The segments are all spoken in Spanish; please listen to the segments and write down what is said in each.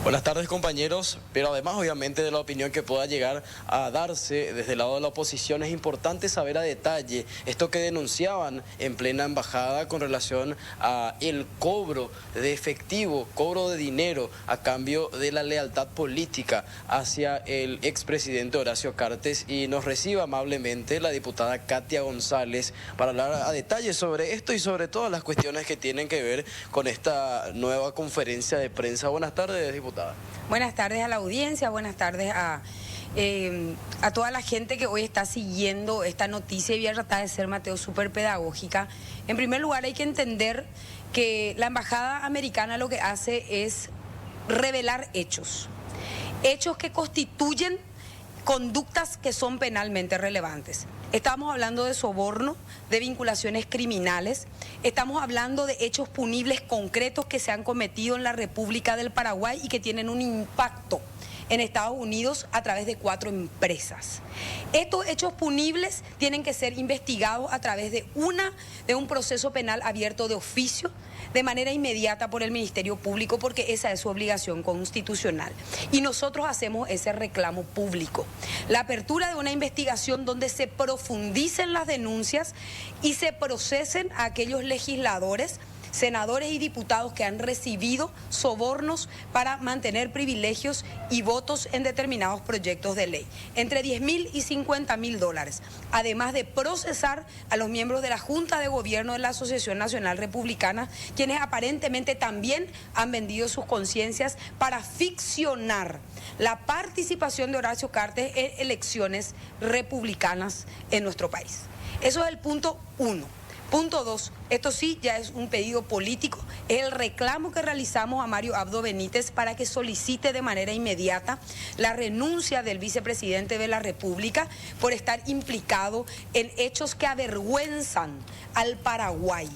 Buenas tardes, compañeros, pero además obviamente de la opinión que pueda llegar a darse desde el lado de la oposición, es importante saber a detalle esto que denunciaban en plena embajada con relación a el cobro de efectivo, cobro de dinero a cambio de la lealtad política hacia el expresidente Horacio Cartes, y nos recibe amablemente la diputada Katia González para hablar a detalle sobre esto y sobre todas las cuestiones que tienen que ver con esta nueva conferencia de prensa. Buenas tardes, diputada. Buenas tardes a la audiencia, buenas tardes a toda la gente que hoy está siguiendo esta noticia, y voy a tratar de ser, Mateo, súper pedagógica. En primer lugar, hay que entender que la embajada americana lo que hace es revelar hechos que constituyen conductas que son penalmente relevantes. Estamos hablando de soborno, de vinculaciones criminales, estamos hablando de hechos punibles concretos que se han cometido en la República del Paraguay y que tienen un impacto en Estados Unidos a través de 4 empresas. Estos hechos punibles tienen que ser investigados a través de un proceso penal abierto de oficio, de manera inmediata por el Ministerio Público, porque esa es su obligación constitucional. Y nosotros hacemos ese reclamo público. La apertura de una investigación donde se profundicen las denuncias y se procesen a aquellos legisladores, senadores y diputados que han recibido sobornos para mantener privilegios y votos en determinados proyectos de ley, entre 10.000 y 50.000 dólares, además de procesar a los miembros de la Junta de Gobierno de la Asociación Nacional Republicana, quienes aparentemente también han vendido sus conciencias para ficcionar la participación de Horacio Cartes en elecciones republicanas en nuestro país. Eso es el punto 1. Punto 2, esto sí ya es un pedido político, es el reclamo que realizamos a Mario Abdo Benítez para que solicite de manera inmediata la renuncia del vicepresidente de la República por estar implicado en hechos que avergüenzan al Paraguay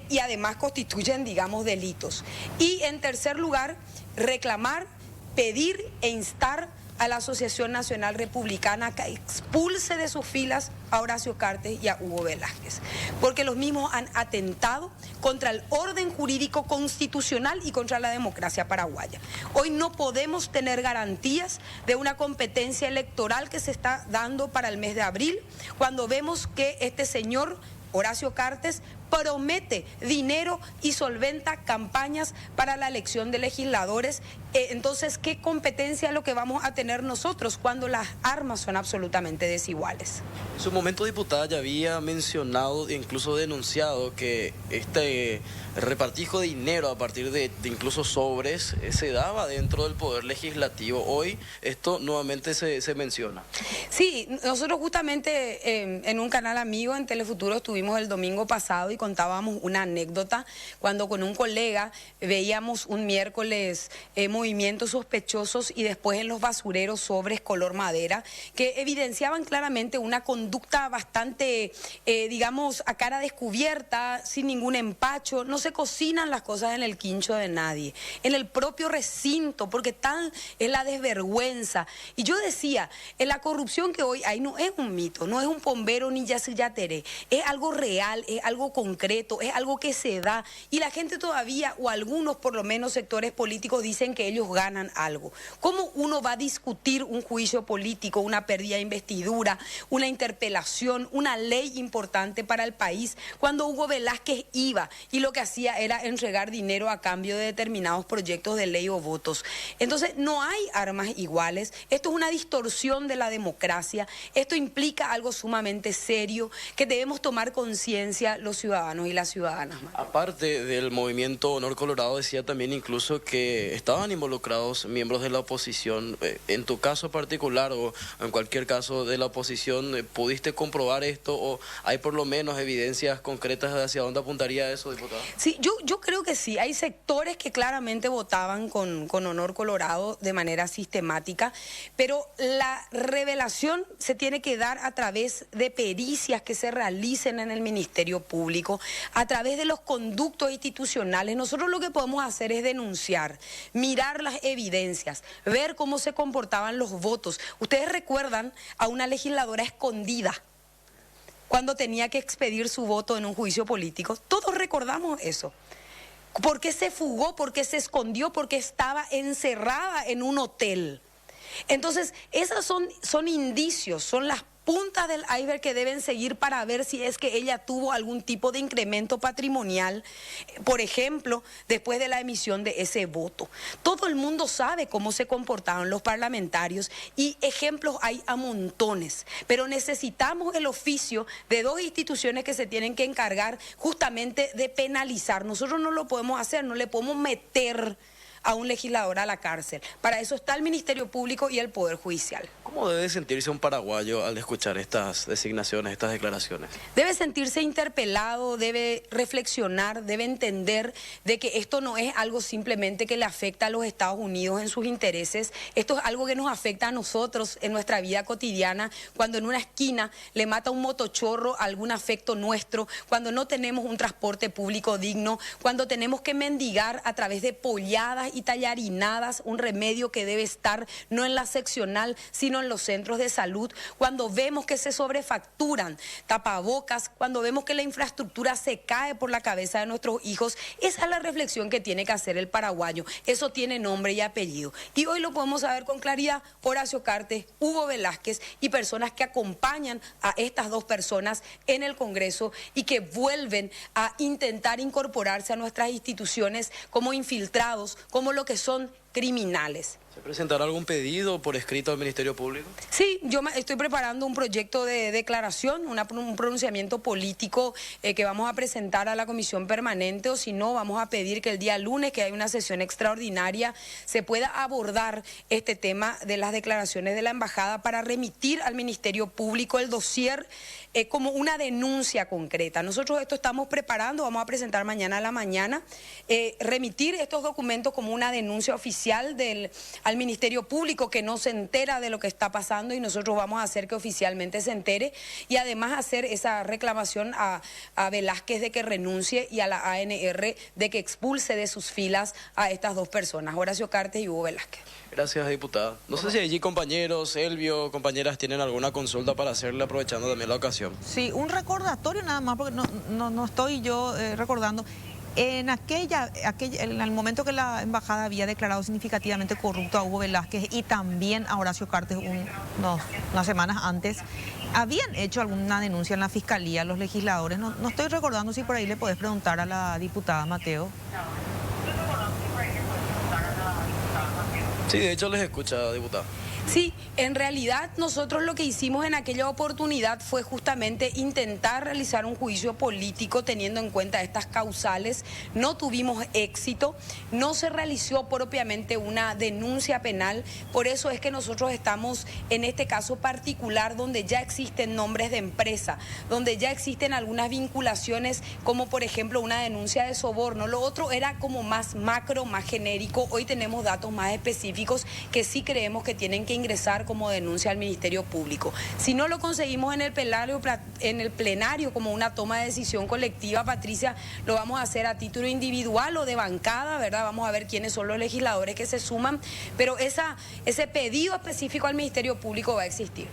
y además constituyen, digamos, delitos. Y en tercer lugar, reclamar, pedir e instar a la Asociación Nacional Republicana que expulse de sus filas a Horacio Cartes y a Hugo Velázquez, porque los mismos han atentado contra el orden jurídico constitucional y contra la democracia paraguaya. Hoy no podemos tener garantías de una competencia electoral que se está dando para el mes de abril, cuando vemos que este señor Horacio Cartes promete dinero y solventa campañas para la elección de legisladores. Entonces, ¿qué competencia es lo que vamos a tener nosotros cuando las armas son absolutamente desiguales? En su momento, diputada, ya había mencionado e incluso denunciado que este repartijo de dinero a partir de incluso sobres se daba dentro del Poder Legislativo. Hoy esto nuevamente se menciona. Sí, nosotros justamente en un canal amigo en Telefuturo estuvimos el domingo pasado y contábamos una anécdota cuando con un colega veíamos un miércoles movimientos sospechosos y después en los basureros sobres color madera que evidenciaban claramente una conducta bastante, digamos, a cara descubierta, sin ningún empacho. No se cocinan las cosas en el quincho de nadie, en el propio recinto, porque tal es la desvergüenza. Y yo decía, en la corrupción que hoy hay no es un mito, no es un bombero ni yacyretéré, es algo real, es algo concreto, es algo que se da, y la gente todavía, o algunos por lo menos sectores políticos, dicen que ellos ganan algo. ¿Cómo uno va a discutir un juicio político, una pérdida de investidura, una interpelación, una ley importante para el país, cuando Hugo Velázquez iba y lo que hacía era entregar dinero a cambio de determinados proyectos de ley o votos? Entonces, no hay armas iguales. Esto es una distorsión de la democracia. Esto implica algo sumamente serio que debemos tomar conciencia los ciudadanos y las ciudadanas. Aparte del movimiento Honor Colorado, decía también incluso que estaban involucrados miembros de la oposición. En tu caso particular o en cualquier caso de la oposición, ¿pudiste comprobar esto o hay por lo menos evidencias concretas de hacia dónde apuntaría eso, diputada? Sí, yo creo que sí. Hay sectores que claramente votaban con Honor Colorado de manera sistemática, pero la revelación se tiene que dar a través de pericias que se realicen en el Ministerio Público, a través de los conductos institucionales. Nosotros lo que podemos hacer es denunciar, mirar las evidencias, ver cómo se comportaban los votos. Ustedes recuerdan a una legisladora escondida cuando tenía que expedir su voto en un juicio político. Todos recordamos eso. ¿Por qué se fugó? ¿Por qué se escondió? ¿Por qué estaba encerrada en un hotel? Entonces, esos son indicios, son las puntas del iceberg que deben seguir para ver si es que ella tuvo algún tipo de incremento patrimonial, por ejemplo, después de la emisión de ese voto. Todo el mundo sabe cómo se comportaron los parlamentarios y ejemplos hay a montones, pero necesitamos el oficio de dos instituciones que se tienen que encargar justamente de penalizar. Nosotros no lo podemos hacer, no le podemos meter a un legislador a la cárcel. Para eso está el Ministerio Público y el Poder Judicial. ¿Cómo debe sentirse un paraguayo al escuchar estas designaciones, estas declaraciones? Debe sentirse interpelado, debe reflexionar, debe entender de que esto no es algo simplemente que le afecta a los Estados Unidos en sus intereses, esto es algo que nos afecta a nosotros en nuestra vida cotidiana, cuando en una esquina le mata un motochorro algún afecto nuestro, cuando no tenemos un transporte público digno, cuando tenemos que mendigar a través de polladas y tallarinadas un remedio que debe estar no en la seccional, sino en los centros de salud, cuando vemos que se sobrefacturan tapabocas, cuando vemos que la infraestructura se cae por la cabeza de nuestros hijos. Esa es la reflexión que tiene que hacer el paraguayo. Eso tiene nombre y apellido. Y hoy lo podemos saber con claridad. Horacio Cartes, Hugo Velázquez y personas que acompañan a estas dos personas en el Congreso y que vuelven a intentar incorporarse a nuestras instituciones como infiltrados, como lo que son criminales. ¿Se presentará algún pedido por escrito al Ministerio Público? Sí, yo estoy preparando un proyecto de declaración, un pronunciamiento político que vamos a presentar a la Comisión Permanente, o si no, vamos a pedir que el día lunes, que hay una sesión extraordinaria, se pueda abordar este tema de las declaraciones de la Embajada para remitir al Ministerio Público el dossier como una denuncia concreta. Nosotros esto estamos preparando, vamos a presentar mañana a la mañana, remitir estos documentos como una denuncia oficial al Ministerio Público, que no se entera de lo que está pasando, y nosotros vamos a hacer que oficialmente se entere, y además hacer esa reclamación a Velázquez de que renuncie y a la ANR de que expulse de sus filas a estas dos personas, Horacio Cartes y Hugo Velázquez. Gracias, diputada. No sé si allí compañeros, Elvio, compañeras, tienen alguna consulta para hacerle, aprovechando también la ocasión. Sí, un recordatorio nada más, porque no estoy yo recordando. En el momento que la embajada había declarado significativamente corrupto a Hugo Velázquez y también a Horacio Cartes unas semanas antes, ¿habían hecho alguna denuncia en la fiscalía los legisladores? No estoy recordando, si por ahí le podés preguntar a la diputada Mateo. Sí, de hecho les escucha, diputada. Sí, en realidad nosotros lo que hicimos en aquella oportunidad fue justamente intentar realizar un juicio político teniendo en cuenta estas causales. No tuvimos éxito, no se realizó propiamente una denuncia penal, por eso es que nosotros estamos en este caso particular donde ya existen nombres de empresa, donde ya existen algunas vinculaciones como por ejemplo una denuncia de soborno. Lo otro era como más macro, más genérico. Hoy tenemos datos más específicos que sí creemos que tienen que ingresar como denuncia al Ministerio Público. Si no lo conseguimos en el plenario como una toma de decisión colectiva, Patricia, lo vamos a hacer a título individual o de bancada, ¿verdad? Vamos a ver quiénes son los legisladores que se suman, pero ese pedido específico al Ministerio Público va a existir.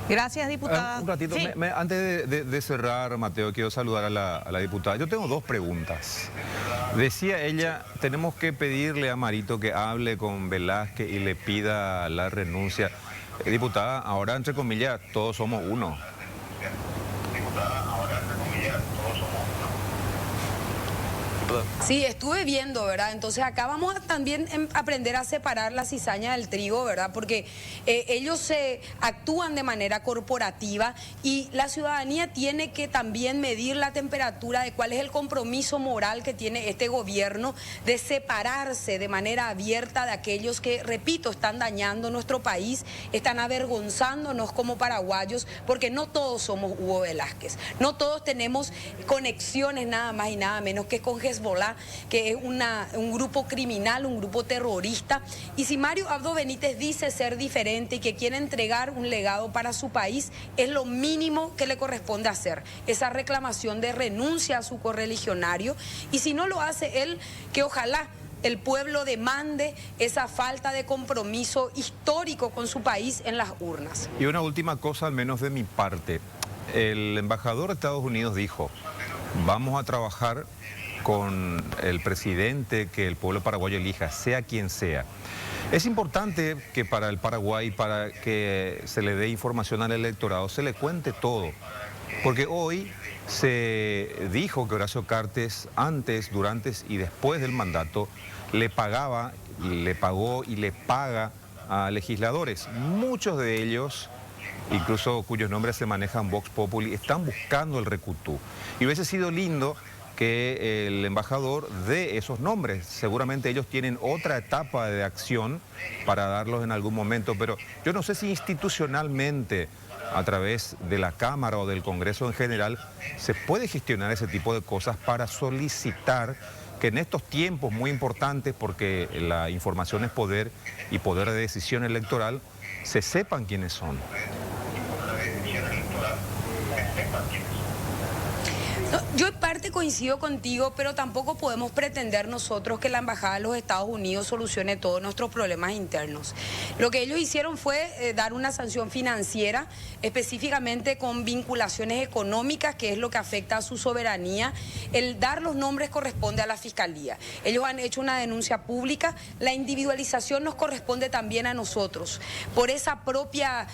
Gracias, diputada. Un ratito, sí. Antes de cerrar, Mateo, quiero saludar a la diputada. Yo tengo dos preguntas. Decía ella, tenemos que pedirle a Marito que hable con Velázquez y le pida la renuncia. Diputada, ahora entre comillas, todos somos uno. Sí, estuve viendo, ¿verdad? Entonces acá vamos a también aprender a separar la cizaña del trigo, ¿verdad? Porque ellos actúan de manera corporativa y la ciudadanía tiene que también medir la temperatura de cuál es el compromiso moral que tiene este gobierno de separarse de manera abierta de aquellos que, repito, están dañando nuestro país, están avergonzándonos como paraguayos, porque no todos somos Hugo Velázquez, no todos tenemos conexiones nada más y nada menos que con Hezbollah, que es un grupo criminal, un grupo terrorista. Y si Mario Abdo Benítez dice ser diferente y que quiere entregar un legado para su país, es lo mínimo que le corresponde hacer, esa reclamación de renuncia a su correligionario. Y si no lo hace él, que ojalá el pueblo demande esa falta de compromiso histórico con su país en las urnas. Y una última cosa, al menos de mi parte. El embajador de Estados Unidos dijo, vamos a trabajar con el presidente que el pueblo paraguayo elija, sea quien sea. Es importante que para el Paraguay, para que se le dé información al electorado, se le cuente todo. Porque hoy se dijo que Horacio Cartes, antes, durante y después del mandato, le pagó y le paga a legisladores. Muchos de ellos, incluso cuyos nombres se manejan Vox Populi, están buscando el recutú. Y hubiese sido lindo que el embajador dé esos nombres. Seguramente ellos tienen otra etapa de acción para darlos en algún momento, pero yo no sé si institucionalmente, a través de la Cámara o del Congreso en general, se puede gestionar ese tipo de cosas para solicitar que en estos tiempos muy importantes, porque la información es poder y poder de decisión electoral, se sepan quiénes son. No, yo en parte coincido contigo, pero tampoco podemos pretender nosotros que la Embajada de los Estados Unidos solucione todos nuestros problemas internos. Lo que ellos hicieron fue dar una sanción financiera, específicamente con vinculaciones económicas, que es lo que afecta a su soberanía. El dar los nombres corresponde a la Fiscalía. Ellos han hecho una denuncia pública, la individualización nos corresponde también a nosotros. Por esa propia,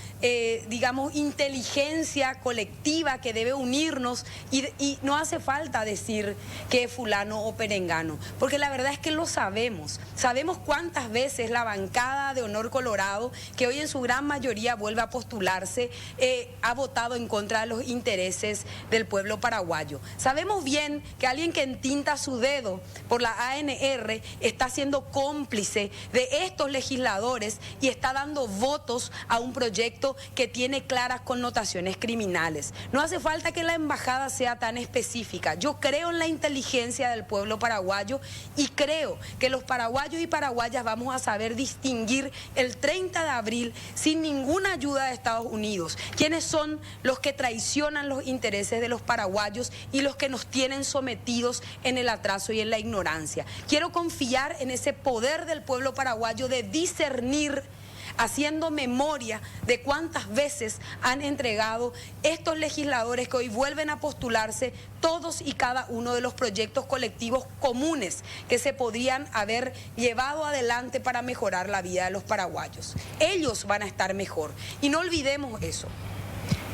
digamos, inteligencia colectiva que debe unirnos y no hace falta decir que es fulano o perengano, porque la verdad es que lo sabemos. Sabemos cuántas veces la bancada de Honor Colorado, que hoy en su gran mayoría vuelve a postularse, ha votado en contra de los intereses del pueblo paraguayo. Sabemos bien que alguien que entinta su dedo por la ANR está siendo cómplice de estos legisladores y está dando votos a un proyecto que tiene claras connotaciones criminales. No hace falta que la embajada sea tan específica. Yo creo en la inteligencia del pueblo paraguayo y creo que los paraguayos y paraguayas vamos a saber distinguir el 30 de abril sin ninguna ayuda de Estados Unidos quiénes son los que traicionan los intereses de los paraguayos y los que nos tienen sometidos en el atraso y en la ignorancia. Quiero confiar en ese poder del pueblo paraguayo de discernir, haciendo memoria de cuántas veces han entregado estos legisladores que hoy vuelven a postularse todos y cada uno de los proyectos colectivos comunes que se podrían haber llevado adelante para mejorar la vida de los paraguayos. Ellos van a estar mejor y no olvidemos eso.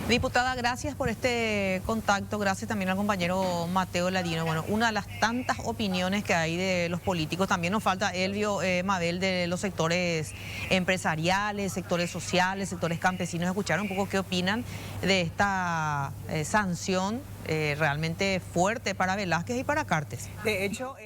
Diputada, gracias por este contacto, gracias también al compañero Mateo Ladino. Bueno, una de las tantas opiniones que hay de los políticos, también nos falta Elvio Mabel de los sectores empresariales, sectores sociales, sectores campesinos, escuchar un poco qué opinan de esta sanción realmente fuerte para Velázquez y para Cartes. De hecho...